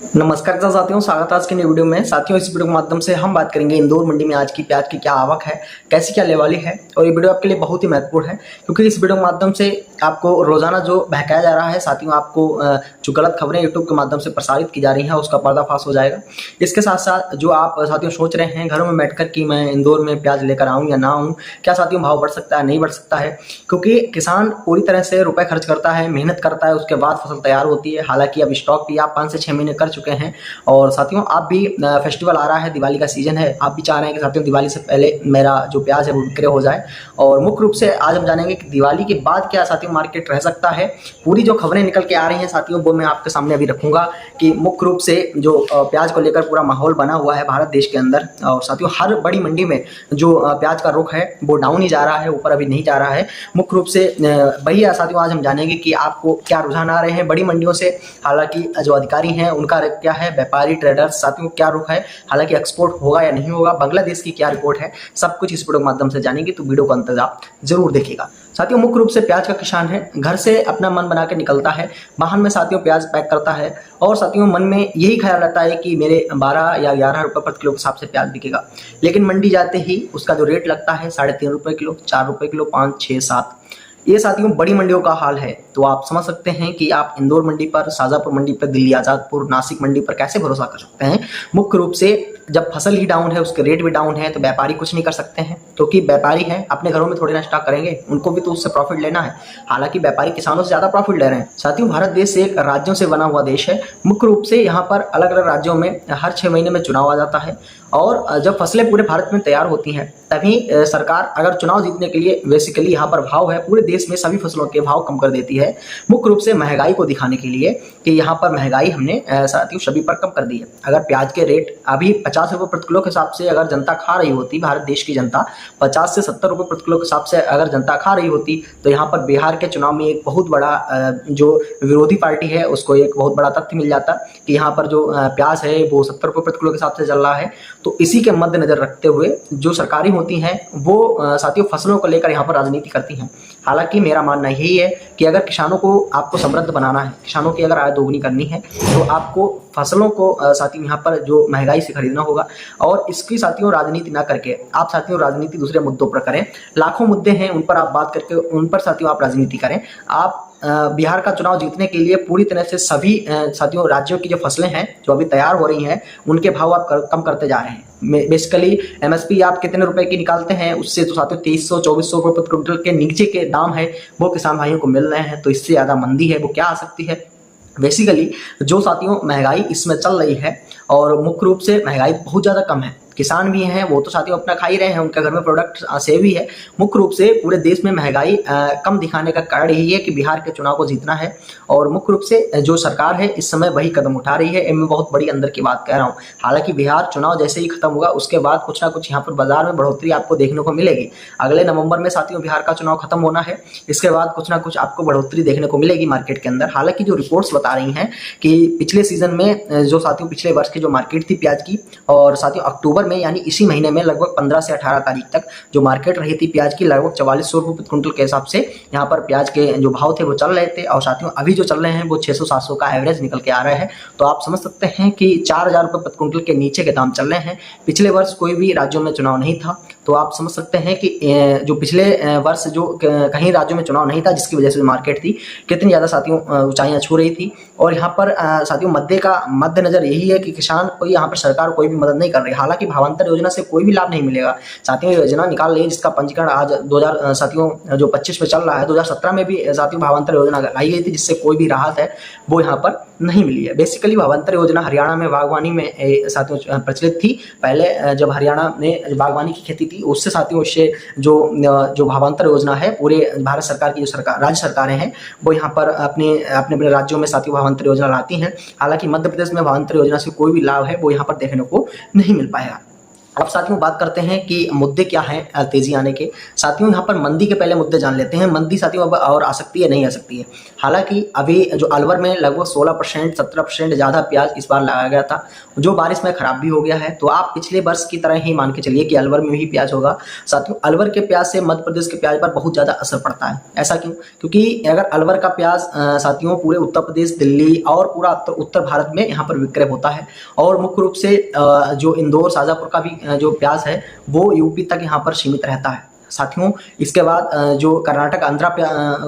नमस्कार साथियों, स्वागत है आज के नई वीडियो में। साथियों, इस वीडियो के माध्यम से हम बात करेंगे इंदौर मंडी में आज की प्याज की क्या आवक है, कैसी क्या लेवाली है। और ये वीडियो आपके लिए बहुत ही महत्वपूर्ण है क्योंकि इस वीडियो के माध्यम से आपको रोजाना जो बहकाया जा रहा है, साथियों आपको जो गलत खबरें यूट्यूब के माध्यम से प्रसारित की जा रही हैं उसका पर्दाफाश हो जाएगा। इसके साथ साथ जो आप साथियों सोच रहे हैं घरों में बैठकर कि मैं इंदौर में प्याज लेकर आऊँ या ना आऊँ, क्या साथियों भाव बढ़ सकता है नहीं बढ़ सकता है, क्योंकि किसान पूरी तरह से रुपए खर्च करता है, मेहनत करता है, उसके बाद फसल तैयार होती है। हालांकि अब स्टॉक भी आप 5 से 6 महीने कर चुके हैं। और साथियों आप भी फेस्टिवल आ रहा है, दिवाली का सीजन है, आप भी चाह रहे हैं कि साथियों दिवाली से पहले मेरा जो प्याज है वो विक्रय हो जाए। और मुख्य रूप से आज हम जानेंगे कि दिवाली के बाद क्या साथियों मार्केट रह सकता है। पूरी जो खबरें निकल के आ रही हैं साथियों वो मैं आपके सामने अभी रखूंगा कि मुख्य रूप से जो प्याज को लेकर पूरा माहौल बना हुआ है भारत देश के अंदर। और साथियों हर बड़ी मंडी में जो प्याज का रुख है वो डाउन ही जा रहा है, ऊपर अभी नहीं जा रहा है। मुख्य रूप से वही साथियों आज हम जानेंगे कि आपको क्या रुझान आ रहे हैं बड़ी मंडियों से। हालांकि जो अधिकारी हैं उनका क्या है, व्यापारी ट्रेडर्स साथियों क्या रुख है, हालांकि एक्सपोर्ट होगा या नहीं होगा, बांग्लादेश की क्या रिपोर्ट है, सब कुछ इस वीडियो के माध्यम से जानेंगे। तो वीडियो को अंत तक आप जरूर देखिएगा। साथियों मुख्य रूप से प्याज का किसान है, घर से अपना मन बना के निकलता है, वाहन में साथियों प्याज पैक करता है और साथियों मन में यही ख्याल रहता है कि मेरे 12 या 11 रुपये प्रति किलो के हिसाब से प्याज बिकेगा। लेकिन मंडी जाते ही उसका जो रेट लगता है 3.5 रुपये किलो, 4 रुपये किलो, 5, 6, 7, ये साथियों बड़ी मंडियों का हाल है। तो आप समझ सकते हैं कि आप इंदौर मंडी पर, शाजापुर मंडी पर, दिल्ली आजादपुर, नासिक मंडी पर कैसे भरोसा कर सकते हैं। मुख्य रूप से जब फसल ही डाउन है, उसके रेट भी डाउन है, तो व्यापारी कुछ नहीं कर सकते हैं क्योंकि व्यापारी हैं अपने घरों में थोड़ी ना स्टॉक करेंगे, उनको भी तो उससे प्रॉफिट लेना है। हालांकि व्यापारी किसानों से ज्यादा प्रॉफिट ले रहे हैं। साथियों भारत देश एक राज्यों से बना हुआ देश है। मुख्य रूप से यहाँ पर अलग अलग राज्यों में हर 6 महीने में चुनाव आ जाता है और जब फसलें पूरे भारत में तैयार होती हैं तभी सरकार अगर चुनाव जीतने के लिए बेसिकली यहाँ पर भाव है, पूरे देश में सभी फसलों के भाव कम कर देती है। मुख्य रूप से महंगाई को दिखाने के लिए कि यहाँ पर महंगाई हमने साथियों सभी पर कम कर दी है। अगर प्याज के रेट अभी 50 रुपये प्रति किलो के हिसाब से अगर जनता खा रही होती, भारत देश की जनता 50 से 70 रुपये प्रति किलो के हिसाब से अगर जनता खा रही होती, तो यहाँ पर बिहार के चुनाव में एक बहुत बड़ा जो विरोधी पार्टी है उसको एक बहुत बड़ा तथ्य मिल जाता कि यहाँ पर जो प्याज है वो 70 रुपये प्रति किलो के हिसाब से चल रहा है। तो इसी के मद्देनजर रखते हुए जो सरकारी होती हैं वो साथियों फसलों को लेकर यहाँ पर राजनीति करती हैं। हालांकि मेरा मानना यही है कि अगर किसानों को आपको समृद्ध बनाना है, किसानों की अगर आय दोगुनी करनी है, तो आपको फसलों को साथियों यहाँ पर जो महंगाई से खरीदना होगा। और इसकी साथियों राजनीति ना करके आप साथियों राजनीति दूसरे मुद्दों पर करें। लाखों मुद्दे हैं उन पर आप बात करके उन पर साथियों आप राजनीति करें। आप बिहार का चुनाव जीतने के लिए पूरी तरह से सभी साथियों राज्यों की जो फसलें हैं जो अभी तैयार हो रही हैं उनके भाव आप कम करते जा रहे हैं। बेसिकली एमएसपी आप कितने रुपए की निकालते हैं, उससे तो साथियों 2300-2400 रुपये प्रति क्विंटल के नीचे के दाम है वो किसान भाइयों को मिल रहे हैं। तो इससे ज़्यादा मंदी है वो क्या आ सकती है। बेसिकली जो साथियों महंगाई इसमें चल रही है और मुख्य रूप से महंगाई बहुत ज़्यादा कम है, किसान भी हैं वो तो साथियों अपना खा ही रहे हैं, उनके घर में प्रोडक्ट सेव ही है। मुख्य रूप से पूरे देश में महंगाई कम दिखाने का कारण यही है कि बिहार के चुनाव को जीतना है। और मुख्य रूप से जो सरकार है इस समय वही कदम उठा रही है। मैं बहुत बड़ी अंदर की बात कह रहा हूँ। हालांकि बिहार चुनाव जैसे ही खत्म होगा उसके बाद कुछ ना कुछ यहाँ पर बाजार में बढ़ोतरी आपको देखने को मिलेगी। अगले नवंबर में साथियों बिहार का चुनाव खत्म होना है, इसके बाद कुछ ना कुछ आपको बढ़ोतरी देखने को मिलेगी मार्केट के अंदर। हालांकि जो रिपोर्ट्स बता रही हैं कि पिछले सीजन में जो साथियों पिछले वर्ष की जो मार्केट थी प्याज की, और साथियों अक्टूबर में यानी इसी महीने में लगभग 15 से 18 तारीख तक जो मार्केट रही थी प्याज की, लगभग 4400 रुपये प्रति क्विंटल के हिसाब से यहाँ पर प्याज के जो भाव थे वो चल रहे थे। और साथियों अभी जो चल रहे हैं वो 600-700 का एवरेज निकल के आ रहे हैं। तो आप समझ सकते हैं कि 4000 रुपये प्रति क्विंटल के नीचे के दाम चल रहे हैं। पिछले वर्ष कोई भी राज्यों में चुनाव नहीं था, तो आप समझ सकते हैं कि जो पिछले वर्ष जो कहीं राज्यों में चुनाव नहीं था जिसकी वजह से मार्केट थी कितनी ज़्यादा साथियों ऊंचाइयां छू रही थी। और यहाँ पर साथियों मद्देनजर यही है कि किसान को यहाँ पर सरकार कोई भी मदद नहीं कर रही। हालांकि भावांतर योजना से कोई भी लाभ नहीं मिलेगा। साथियों योजना निकाल रही है जिसका पंजीकरण आज 2000 साथियों जो 25 में चल रहा है, 2017 में भी साथियों भावांतर योजना लाई गई थी जिससे कोई भी राहत है वो यहाँ पर नहीं मिली है। बेसिकली भावांतर योजना हरियाणा में बागवानी में साथियों प्रचलित थी। पहले जब हरियाणा में बागवानी की खेती थी उससे साथियों उससे जो भावांतर योजना है पूरे भारत सरकार की जो राज्य सरकारें हैं वो यहाँ पर अपने राज्यों में साथियों भावांतर योजना लाती हैं। हालांकि मध्य प्रदेश में भावांतर योजना से कोई भी लाभ है वो यहाँ पर देखने को नहीं मिल पाएगा। अब साथियों बात करते हैं कि मुद्दे क्या हैं तेजी आने के। साथियों यहाँ पर मंदी के पहले मुद्दे जान लेते हैं। मंदी साथियों अब और आ सकती है, नहीं आ सकती है। हालांकि अभी जो अलवर में लगभग 16% 17% ज़्यादा प्याज इस बार लगाया गया था, जो बारिश में खराब भी हो गया है। तो आप पिछले वर्ष की तरह ही मान के चलिए कि अलवर में भी प्याज होगा। साथियों अलवर के प्याज से मध्य प्रदेश के प्याज पर बहुत ज़्यादा असर पड़ता है। ऐसा क्यों? क्योंकि अगर अलवर का प्याज साथियों पूरे उत्तर प्रदेश, दिल्ली और पूरा उत्तर भारत में यहाँ पर विक्रय होता है। और मुख्य रूप से जो इंदौर, शाजापुर का भी जो प्याज है वो यूपी तक यहाँ पर सीमित रहता है। साथियों इसके बाद जो कर्नाटक, आंध्र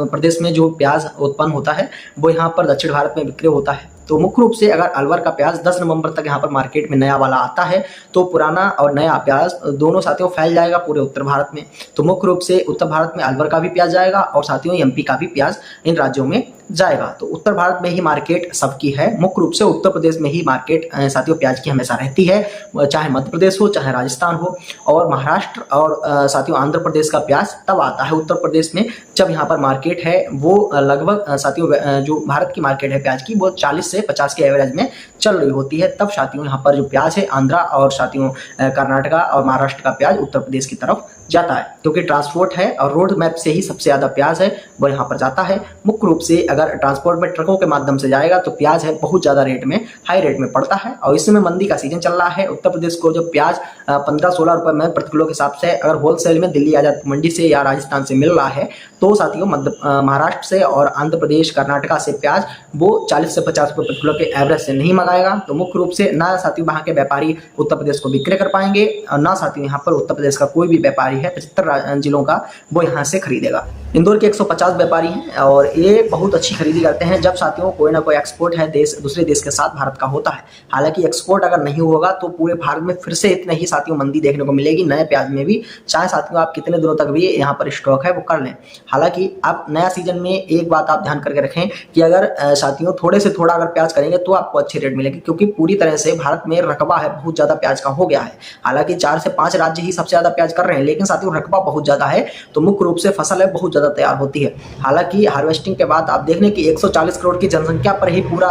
प्रदेश में जो प्याज उत्पन्न होता है वो यहाँ पर दक्षिण भारत में विक्रय होता है। तो मुख्य रूप से अगर अलवर का प्याज 10 नवंबर तक यहाँ पर मार्केट में नया वाला आता है तो पुराना और नया प्याज दोनों साथियों फैल जाएगा पूरे उत्तर भारत में। तो मुख्य रूप से उत्तर भारत में अलवर का भी प्याज जाएगा और साथियों एमपी का भी प्याज इन राज्यों में जाएगा। तो उत्तर भारत में ही मार्केट सबकी है। मुख्य रूप से उत्तर प्रदेश में ही मार्केट साथियों प्याज की हमेशा रहती है, चाहे मध्य प्रदेश हो, चाहे राजस्थान हो। और महाराष्ट्र और साथियों आंध्र प्रदेश का प्याज तब आता है उत्तर प्रदेश में जब यहाँ पर मार्केट है वो लगभग साथियों जो भारत की मार्केट है प्याज की वो 40 से 50 के एवरेज में चल रही होती है। तब साथियों यहाँ पर जो प्याज है आंध्रा और साथियों कर्नाटका और महाराष्ट्र का प्याज उत्तर प्रदेश की तरफ जाता है, क्योंकि ट्रांसपोर्ट है और रोड मैप से ही सबसे ज़्यादा प्याज है वो यहाँ पर जाता है। मुख्य रूप से अगर ट्रांसपोर्ट में ट्रकों के माध्यम से जाएगा तो प्याज है बहुत ज़्यादा रेट में, हाई रेट में पड़ता है। और इस समय मंदी का सीजन चल रहा है। उत्तर प्रदेश को जो प्याज 15-16 रुपये में प्रति किलो के हिसाब से अगर होलसेल में दिल्ली आजाद मंडी से या राजस्थान से मिल रहा है तो साथियों महाराष्ट्र से और आंध्र प्रदेश, कर्नाटका से प्याज वो 40 से 50 रुपये प्रति किलो के एवरेज से नहीं मंगाएगा। तो मुख्य रूप से ना साथियों वहाँ के व्यापारी उत्तर प्रदेश को विक्रय कर पाएंगे और ना साथियों यहाँ पर उत्तर प्रदेश का कोई भी व्यापारी है 75 जिलों का वो यहाँ से खरीदेगा। इंदौर के 150 व्यापारी हैं और ये बहुत अच्छी खरीदी करते हैं जब साथियों कोई ना कोई एक्सपोर्ट है देश दूसरे देश के साथ भारत का होता है। हालांकि एक्सपोर्ट अगर नहीं होगा तो पूरे भारत में फिर से इतने ही साथियों मंदी देखने को मिलेगी नए प्याज में भी, चाहे साथियों आप कितने दिनों तक भी यहाँ पर स्टॉक है वो कर लें। हालांकि आप नया सीजन में एक बात आप ध्यान करके रखें कि अगर साथियों थोड़े से थोड़ा अगर प्याज करेंगे तो आपको अच्छे रेट मिलेंगे, क्योंकि पूरी तरह से भारत में रकबा है बहुत ज़्यादा प्याज का हो गया है। हालांकि 4 से 5 राज्य ही सबसे ज़्यादा प्याज कर रहे हैं, लेकिन साथियों रकबा बहुत ज़्यादा है तो मुख्य रूप से फसल है बहुत ज़्यादा तैयार होती है। हालांकि हार्वेस्टिंग के बाद आप देख लें कि 140 करोड़ की जनसंख्या पर ही पूरा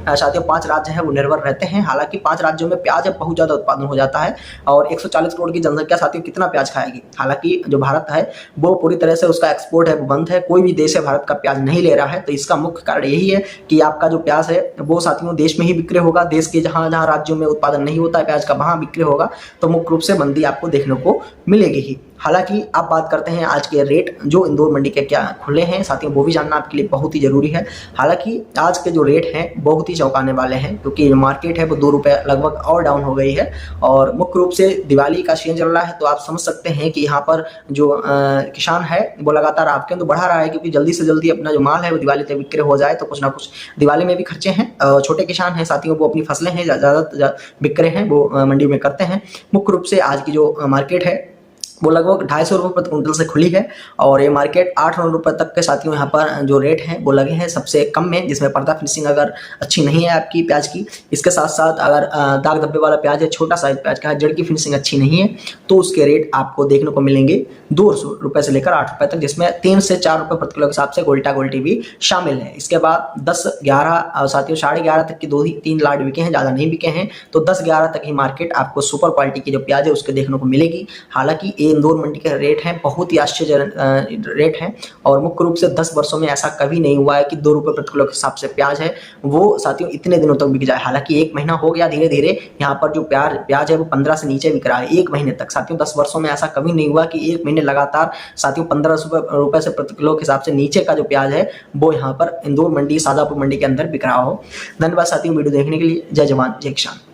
साथियों 5 राज्य हैं वो निर्भर रहते हैं। हालांकि 5 राज्यों में प्याज बहुत ज़्यादा उत्पादन हो जाता है और 140 करोड़ की जनसंख्या साथियों कितना प्याज खाएगी। हालांकि जो भारत है वो पूरी तरह से उसका एक्सपोर्ट है वो बंद है, कोई भी देश है भारत का प्याज नहीं ले रहा है। तो इसका मुख्य कारण यही है कि आपका जो प्याज है वो साथियों देश में ही विक्रय होगा, देश के जहाँ जहाँ राज्यों में उत्पादन नहीं होता है प्याज का वहाँ विक्रय होगा। तो मुख्य रूप से मंदी आपको देखने को मिलेगी ही। हालांकि अब बात करते हैं आज के रेट जो इंदौर मंडी के क्या खुले हैं साथियों, वो भी जानना आपके लिए बहुत ही जरूरी है। हालांकि आज के जो रेट हैं बहुत ही चौंकाने वाले हैं, क्योंकि जो मार्केट है वो 2 रुपये लगभग और डाउन हो गई है। और मुख्य रूप से दिवाली का सीजन चल रहा है तो आप समझ सकते हैं कि यहाँ पर जो किसान है वो लगातार आपके अंदर बढ़ा रहा है, क्योंकि जल्दी से जल्दी अपना जो माल है वो दिवाली तक विक्रय हो जाए। तो कुछ ना कुछ दिवाली में भी खर्चे हैं। छोटे किसान हैं साथियों वो अपनी फसलें हैं ज़्यादा विक्रय हैं वो मंडी में करते हैं। मुख्य रूप से आज की जो मार्केट है वो लगभग 250 रुपये प्रति कुंटल से खुली है और ये मार्केट 8-9 रुपये तक के साथियों यहाँ पर जो रेट हैं वो लगे हैं सबसे कम में, जिसमें पर्दा फिनिशिंग अगर अच्छी नहीं है आपकी प्याज की, इसके साथ साथ अगर दाग धब्बे वाला प्याज है, छोटा साइज प्याज का है, जड़ की फिनिशिंग अच्छी नहीं है तो उसके रेट आपको देखने को मिलेंगे 200 रुपये से लेकर 8 रुपये तक, जिसमें 3 से 4 रुपये प्रति किलो के हिसाब से गोल्टा गोल्टी भी शामिल है। इसके बाद 10-11 साथियों 11.5 तक की 2-3 लाट बिके हैं, ज़्यादा नहीं बिके हैं। तो 10-11 तक ही मार्केट आपको सुपर क्वालिटी की जो प्याज है उसके देखने को मिलेगी। हालांकि इंदौर मंडी के रेट हैं बहुत ही आश्चर्य रेट हैं और मुख्य रूप से 10 वर्षों में ऐसा कभी नहीं हुआ है कि 2 रुपये प्रति किलो के हिसाब से प्याज है वो साथियों इतने दिनों तक बिक जाए। हालांकि 1 महीना हो गया, धीरे धीरे यहाँ पर जो प्याज है वो 15 से नीचे बिक रहा है 1 महीने तक। साथियों 10 वर्षों में ऐसा कभी नहीं हुआ कि 1 महीने लगातार साथियों 15 रुपये से प्रति किलो के हिसाब से नीचे का जो प्याज है वो यहाँ पर इंदौर मंडी, शाजापुर मंडी के अंदर बिक रहा हो। धन्यवाद साथियों वीडियो देखने के लिए। जय जवान जय किसान।